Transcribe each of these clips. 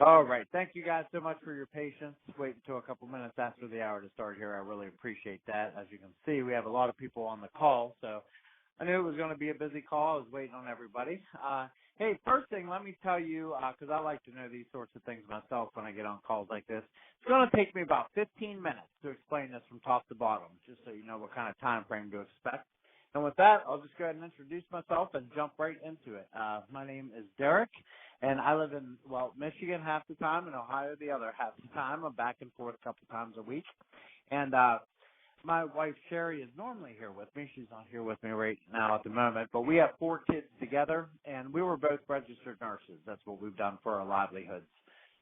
All right. Thank you guys so much for your patience. Wait until a couple minutes after the hour to start here. I really appreciate that. As you can see, we have a lot of people on the call, so I knew it was going to be a busy call. I was waiting on everybody. Hey, first thing, let me tell you, because I like to know these sorts of things myself when I get on calls like this. It's going to take me about 15 minutes to explain this from top to bottom, just so you know what kind of time frame to expect. And with that, I'll just go ahead and introduce myself and jump right into it. My name is Derek, and I live in, Michigan half the time and Ohio the other half the time. I'm back and forth a couple times a week. And my wife, Sherry, is normally here with me. She's not here with me right now at the moment. But we have 4 kids together, and we were both registered nurses. That's what we've done for our livelihoods.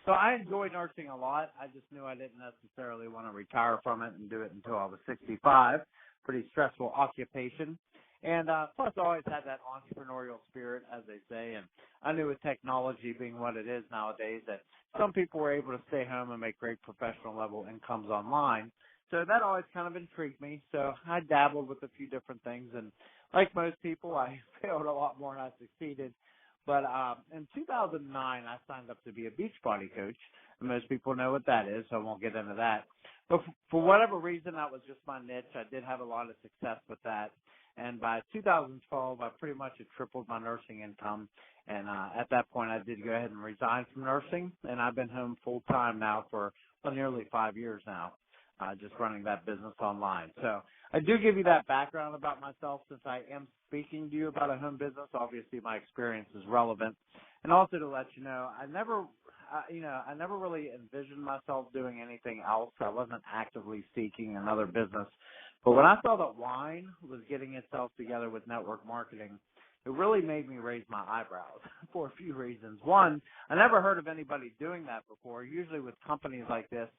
So I enjoy nursing a lot. I just knew I didn't necessarily want to retire from it and do it until I was 65. Pretty stressful occupation. And plus, I always had that entrepreneurial spirit, as they say. And I knew with technology being what it is nowadays that some people were able to stay home and make great professional level incomes online. So that always kind of intrigued me. So I dabbled with a few different things. And like most people, I failed a lot more than I succeeded. But in 2009, I signed up to be a Beachbody coach. And most people know what that is, so I won't get into that. But for whatever reason, that was just my niche. I did have a lot of success with that. And by 2012, I pretty much had tripled my nursing income. And at that point, I did go ahead and resign from nursing. And I've been home full time now for nearly 5 years now, just running that business online. So I do give you that background about myself since I am speaking to you about a home business. Obviously, my experience is relevant. And also to let you know, I never really envisioned myself doing anything else. I wasn't actively seeking another business. But when I saw that wine was getting itself together with network marketing, it really made me raise my eyebrows for a few reasons. One, I never heard of anybody doing that before. Usually with companies like this,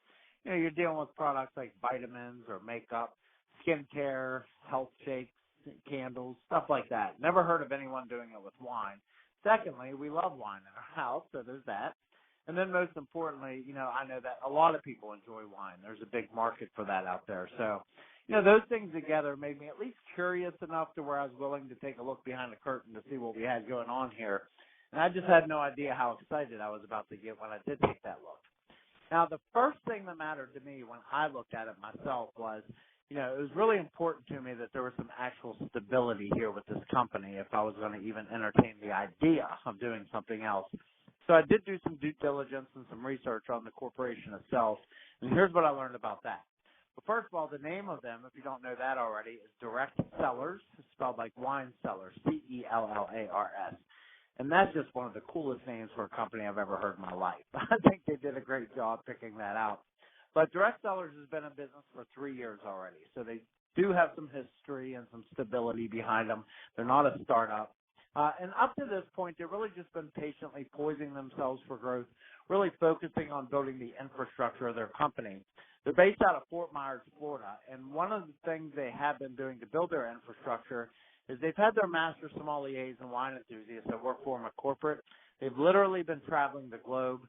you're dealing with products like vitamins or makeup, skincare, health shakes, candles, stuff like that. Never heard of anyone doing it with wine. Secondly, we love wine in our house, so there's that. And then most importantly, I know that a lot of people enjoy wine. There's a big market for that out there. So, those things together made me at least curious enough to where I was willing to take a look behind the curtain to see what we had going on here. And I just had no idea how excited I was about to get when I did take that look. Now, the first thing that mattered to me when I looked at it myself was, it was really important to me that there was some actual stability here with this company if I was going to even entertain the idea of doing something else. So I did do some due diligence and some research on the corporation itself, and here's what I learned about that. Well, first of all, the name of them, if you don't know that already, is Direct Cellars, spelled like wine cellars, Cellars. And that's just one of the coolest names for a company I've ever heard in my life. I think they did a great job picking that out. But Direct Cellars has been in business for 3 years already, so they do have some history and some stability behind them. They're not a startup. And up to this point, they've really just been patiently poising themselves for growth, really focusing on building the infrastructure of their company. They're based out of Fort Myers, Florida, and one of the things they have been doing to build their infrastructure is they've had their master sommeliers and wine enthusiasts that work for them at corporate. They've literally been traveling the globe,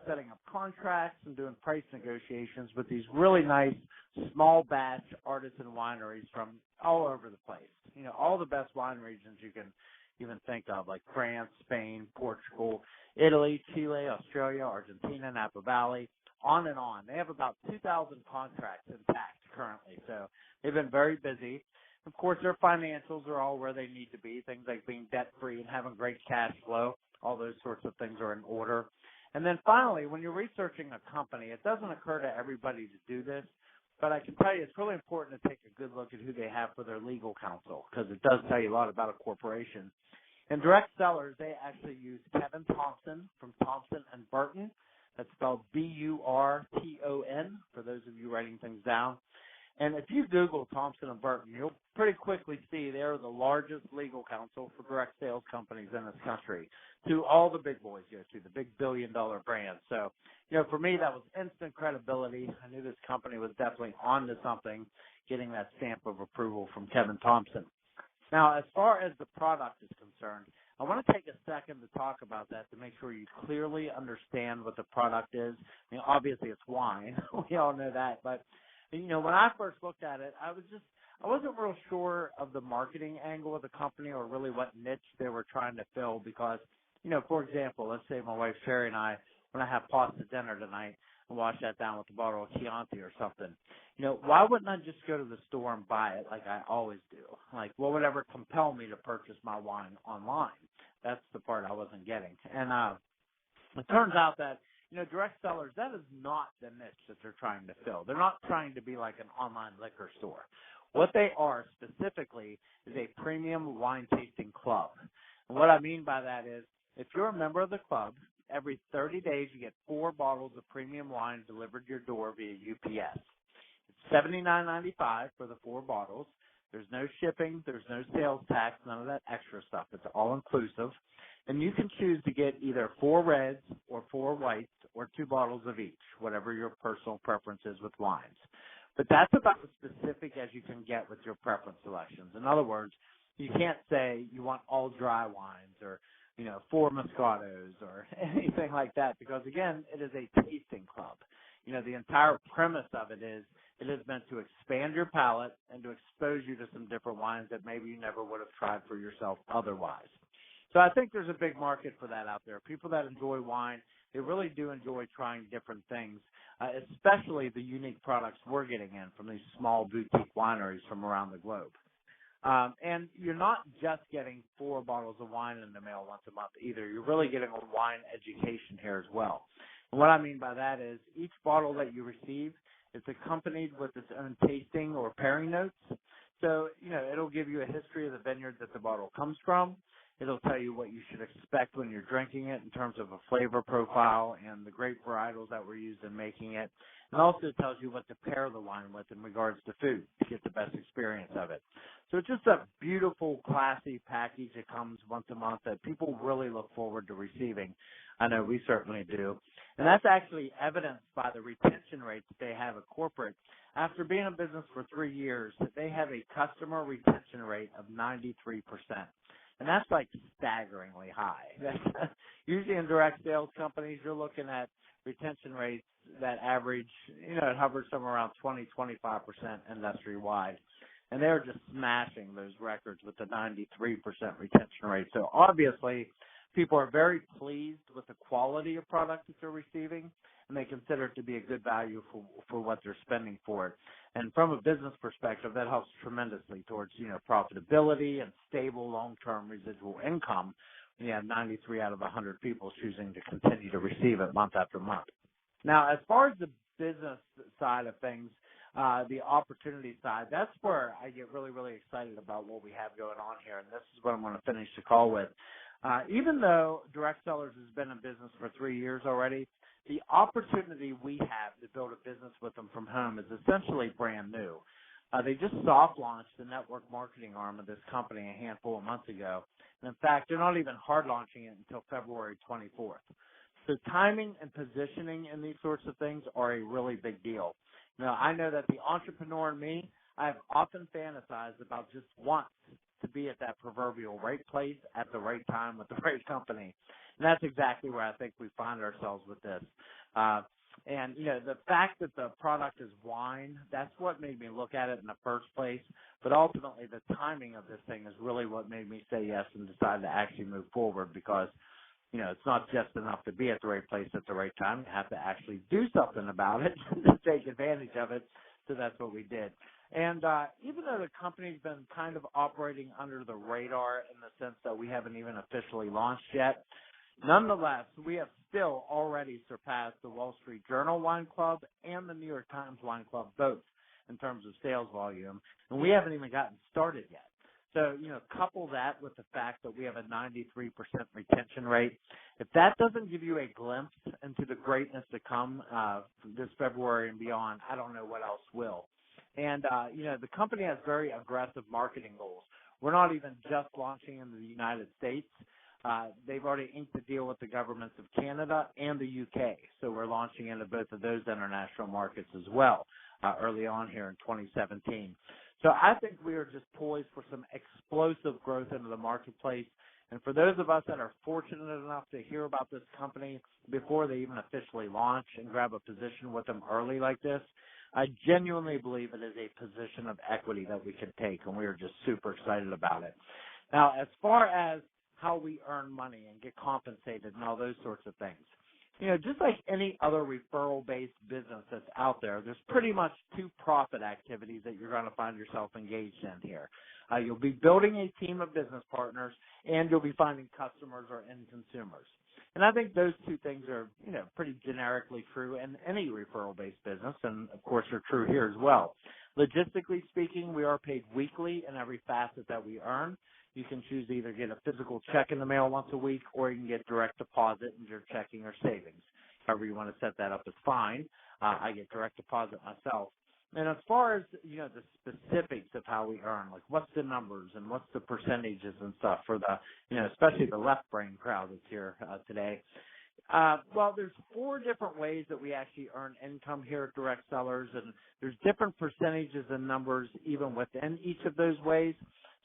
setting up contracts and doing price negotiations with these really nice small batch artisan wineries from all over the place. All the best wine regions you can even think of, like France, Spain, Portugal, Italy, Chile, Australia, Argentina, Napa Valley, on and on. They have about 2,000 contracts intact currently, so they've been very busy. Of course, their financials are all where they need to be, things like being debt-free and having great cash flow. All those sorts of things are in order. And then finally, when you're researching a company, it doesn't occur to everybody to do this, but I can tell you it's really important to take a good look at who they have for their legal counsel, because it does tell you a lot about a corporation. In Direct Cellars, they actually use Kevin Thompson from Thompson and Burton. That's spelled B-U-R-T-O-N, for those of you writing things down. And if you Google Thompson and Burton, you'll pretty quickly see they're the largest legal counsel for direct sales companies in this country, to all the big boys go to, the big billion-dollar brands. So, for me, that was instant credibility. I knew this company was definitely on to something, getting that stamp of approval from Kevin Thompson. Now, as far as the product is concerned, I want to take a second to talk about that to make sure you clearly understand what the product is. Obviously, it's wine. We all know that. But, when I first looked at it, I wasn't real sure of the marketing angle of the company or really what niche they were trying to fill because, for example, let's say my wife Sherry and I when I have pasta dinner tonight and wash that down with a bottle of Chianti or something. Why wouldn't I just go to the store and buy it like I always do? Like, what would ever compel me to purchase my wine online? That's the part I wasn't getting. And it turns out that, direct sellers, that is not the niche that they're trying to fill. They're not trying to be like an online liquor store. What they are specifically is a premium wine tasting club. And what I mean by that is, if you're a member of the club, every 30 days you get 4 bottles of premium wine delivered to your door via UPS. It's $79.95 for the 4 bottles. There's no shipping. There's no sales tax, none of that extra stuff. It's all inclusive. And you can choose to get either 4 reds or 4 whites or 2 bottles of each, whatever your personal preference is with wines. But that's about as specific as you can get with your preference selections. In other words, you can't say you want all dry wines or, 4 Moscatos or anything like that because, again, it is a tasting club. The entire premise of it is meant to expand your palate and to expose you to some different wines that maybe you never would have tried for yourself otherwise. So I think there's a big market for that out there. People that enjoy wine, they really do enjoy trying different things, especially the unique products we're getting in from these small boutique wineries from around the globe. And you're not just getting 4 bottles of wine in the mail once a month either. You're really getting a wine education here as well. And what I mean by that is each bottle that you receive is accompanied with its own tasting or pairing notes. So, it'll give you a history of the vineyard that the bottle comes from. It'll tell you what you should expect when you're drinking it in terms of a flavor profile and the grape varietals that were used in making it. It also tells you what to pair the wine with in regards to food to get the best experience of it. So it's just a beautiful, classy package that comes once a month that people really look forward to receiving. I know we certainly do. And that's actually evidenced by the retention rate that they have at corporate. After being in business for 3 years, they have a customer retention rate of 93%. And that's like staggeringly high. Usually in direct sales companies, you're looking at retention rates that average, it hovers somewhere around 20-25% industry-wide. And they're just smashing those records with the 93% retention rate. So obviously, people are very pleased with the quality of product that they're receiving, and they consider it to be a good value for what they're spending for it. And from a business perspective, that helps tremendously towards, profitability and stable long-term residual income. You have 93 out of 100 people choosing to continue to receive it month after month. Now, as far as the business side of things, the opportunity side, that's where I get really, really excited about what we have going on here, and this is what I'm going to finish the call with. Even though Direct Cellars has been in business for 3 years already, the opportunity we have to build a business with them from home is essentially brand new. They just soft launched the network marketing arm of this company a handful of months ago. And in fact, they're not even hard launching it until February 24th. So timing and positioning in these sorts of things are a really big deal. Now, I know that the entrepreneur in me, I've often fantasized about just once to be at that proverbial right place at the right time with the right company. And that's exactly where I think we find ourselves with this. And, the fact that the product is wine, that's what made me look at it in the first place. But ultimately, the timing of this thing is really what made me say yes and decide to actually move forward because, it's not just enough to be at the right place at the right time. You have to actually do something about it to take advantage of it. So that's what we did. And even though the company's been kind of operating under the radar in the sense that we haven't even officially launched yet, nonetheless, we have still already surpassed the Wall Street Journal Wine Club and the New York Times Wine Club both in terms of sales volume, and we haven't even gotten started yet. So, couple that with the fact that we have a 93% retention rate. If that doesn't give you a glimpse into the greatness to come this February and beyond, I don't know what else will. And, the company has very aggressive marketing goals. We're not even just launching in the United States. They've already inked a deal with the governments of Canada and the UK. So we're launching into both of those international markets as well early on here in 2017. So I think we are just poised for some explosive growth into the marketplace. And for those of us that are fortunate enough to hear about this company before they even officially launch and grab a position with them early like this, I genuinely believe it is a position of equity that we can take, and we are just super excited about it. Now, as far as how we earn money and get compensated and all those sorts of things, just like any other referral-based business that's out there, there's pretty much two profit activities that you're going to find yourself engaged in here. You'll be building a team of business partners, and you'll be finding customers or end consumers. And I think those two things are, pretty generically true in any referral-based business, and of course are true here as well. Logistically speaking, we are paid weekly in every facet that we earn. You can choose to either get a physical check in the mail once a week, or you can get direct deposit in your checking or savings. However you want to set that up is fine. I get direct deposit myself. And as far as, the specifics of how we earn, like what's the numbers and what's the percentages and stuff for the, especially the left brain crowd that's here today. Well, there's 4 different ways that we actually earn income here at Direct Cellars, and there's different percentages and numbers even within each of those ways.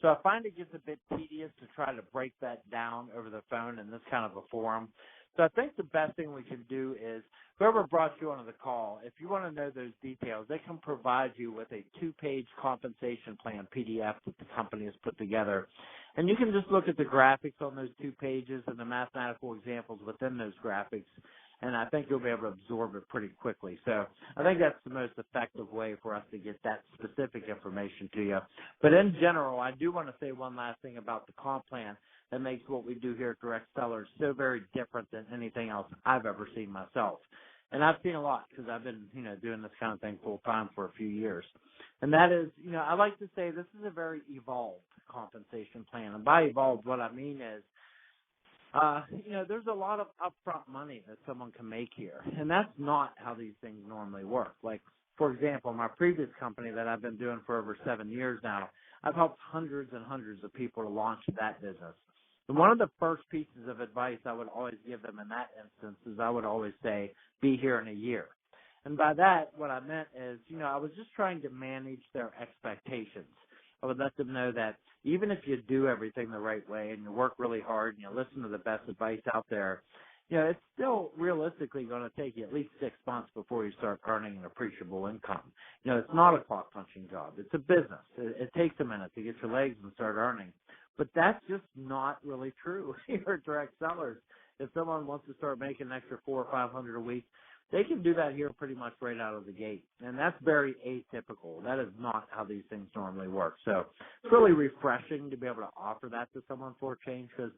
So I find it gets a bit tedious to try to break that down over the phone in this kind of a forum. So I think the best thing we can do is whoever brought you onto the call, if you want to know those details, they can provide you with a 2-page compensation plan PDF that the company has put together. And you can just look at the graphics on those 2 pages and the mathematical examples within those graphics, and I think you'll be able to absorb it pretty quickly. So I think that's the most effective way for us to get that specific information to you. But in general, I do want to say one last thing about the comp plan that makes what we do here at Direct Cellars so very different than anything else I've ever seen myself. And I've seen a lot because I've been, doing this kind of thing full time for a few years. And that is, I like to say this is a very evolved compensation plan. And by evolved, what I mean is, there's a lot of upfront money that someone can make here. And that's not how these things normally work. Like, for example, my previous company that I've been doing for over 7 years now, I've helped hundreds and hundreds of people to launch that business. And one of the first pieces of advice I would always give them in that instance is I would always say, be here in a year. And by that, what I meant is, I was just trying to manage their expectations. I would let them know that even if you do everything the right way and you work really hard and you listen to the best advice out there, it's still realistically going to take you at least 6 months before you start earning an appreciable income. It's not a clock punching job. It's a business. It takes a minute to get your legs and start earning. But that's just not really true here at Direct Cellars. If someone wants to start making an extra $400 or $500 a week, they can do that here pretty much right out of the gate. And that's very atypical. That is not how these things normally work. So it's really refreshing to be able to offer that to someone for a change because,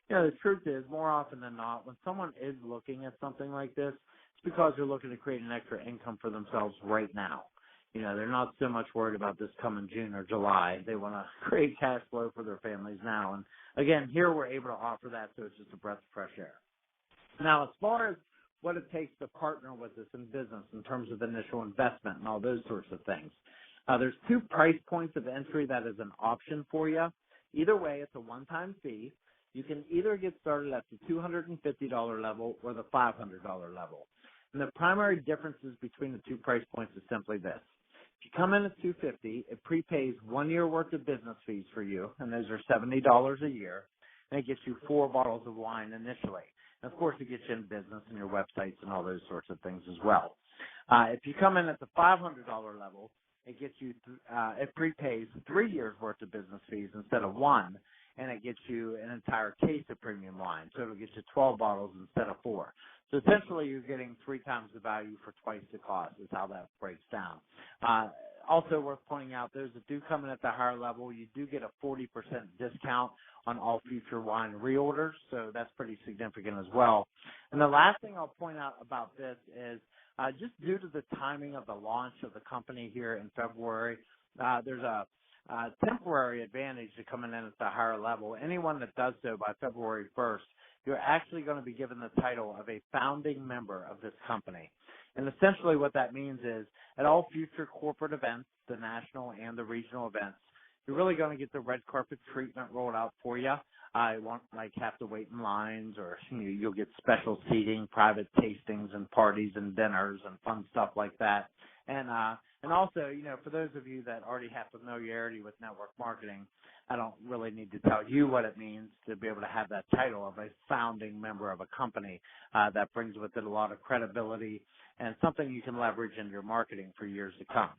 the truth is more often than not, when someone is looking at something like this, it's because they're looking to create an extra income for themselves right now. They're not so much worried about this coming June or July. They want to create cash flow for their families now. And again, here we're able to offer that, so it's just a breath of fresh air. Now, as far as what it takes to partner with us in business in terms of initial investment and all those sorts of things, there's 2 price points of entry that is an option for you. Either way, it's a one-time fee. You can either get started at the $250 level or the $500 level. And the primary differences between the 2 price points is simply this. If you come in at $250, it prepays 1 year worth of business fees for you, and those are $70 a year, and it gets you 4 bottles of wine initially. And of course, it gets you in business and your websites and all those sorts of things as well. If you come in at the $500 level, it gets you, it prepays 3 years worth of business fees instead of 1, and it gets you an entire case of premium wine. So it'll get you 12 bottles instead of 4. So essentially, you're getting 3 times the value for twice the cost is how that breaks down. Also worth pointing out, those that do come in at the higher level, you do get a 40% discount on all future wine reorders, so that's pretty significant as well. And the last thing I'll point out about this is just due to the timing of the launch of the company here in February, there's a temporary advantage to coming in at the higher level. Anyone that does so by February 1st, you're actually going to be given the title of a founding member of this company. And essentially what that means is at all future corporate events, the national and the regional events, you're really going to get the red carpet treatment rolled out for you. You won't have to wait in lines, or you'll get special seating, private tastings and parties and dinners and fun stuff like that. And also, for those of you that already have familiarity with network marketing, I don't really need to tell you what it means to be able to have that title of a founding member of a company. That brings with it a lot of credibility and something you can leverage in your marketing for years to come.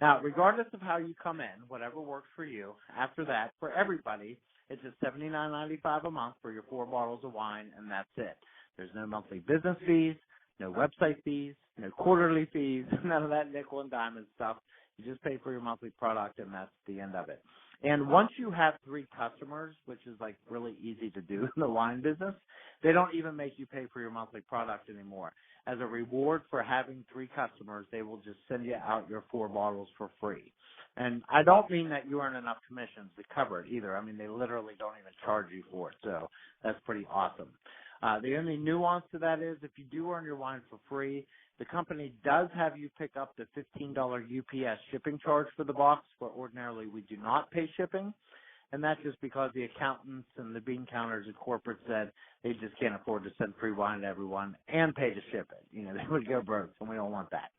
Now, regardless of how you come in, whatever works for you, after that, for everybody, it's just $79.95 a month for your 4 bottles of wine, and that's it. There's no monthly business fees. no website fees, no quarterly fees, none of that nickel and diamond stuff. You just pay for your monthly product, and that's the end of it. And once you have 3 customers, which is like really easy to do in the wine business, they don't even make you pay for your monthly product anymore. As a reward for having 3 customers, they will just send you out your 4 bottles for free. And I don't mean that you earn enough commissions to cover it either. I mean, they literally don't even charge you for it. So that's pretty awesome. The only nuance to that is if you do earn your wine for free, the company does have you pick up the $15 UPS shipping charge for the box, where ordinarily we do not pay shipping. And that's just because the accountants and the bean counters at corporate said they just can't afford to send free wine to everyone and pay to ship it. You know, they would go broke, and we don't want that.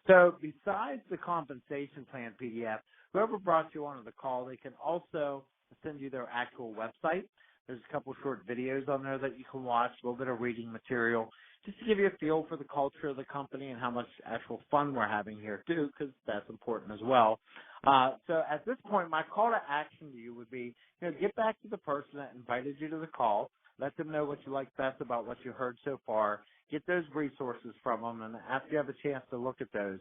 So besides the compensation plan PDF, whoever brought you onto the call, they can also send you their actual website. There's a couple short videos on there that you can watch, a little bit of reading material, just to give you a feel for the culture of the company and how much actual fun we're having here, too, because that's important as well. So at this point, my call to action to you would be, get back to the person that invited you to the call. Let them know what you like best about what you heard so far. Get those resources from them, and after you have a chance to look at those,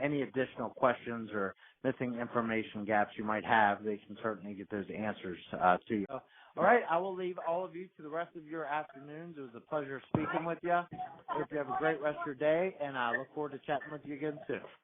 any additional questions or missing information gaps you might have, they can certainly get those answers to you. All right, I will leave all of you to the rest of your afternoons. It was a pleasure speaking with you. I hope you have a great rest of your day, and I look forward to chatting with you again soon.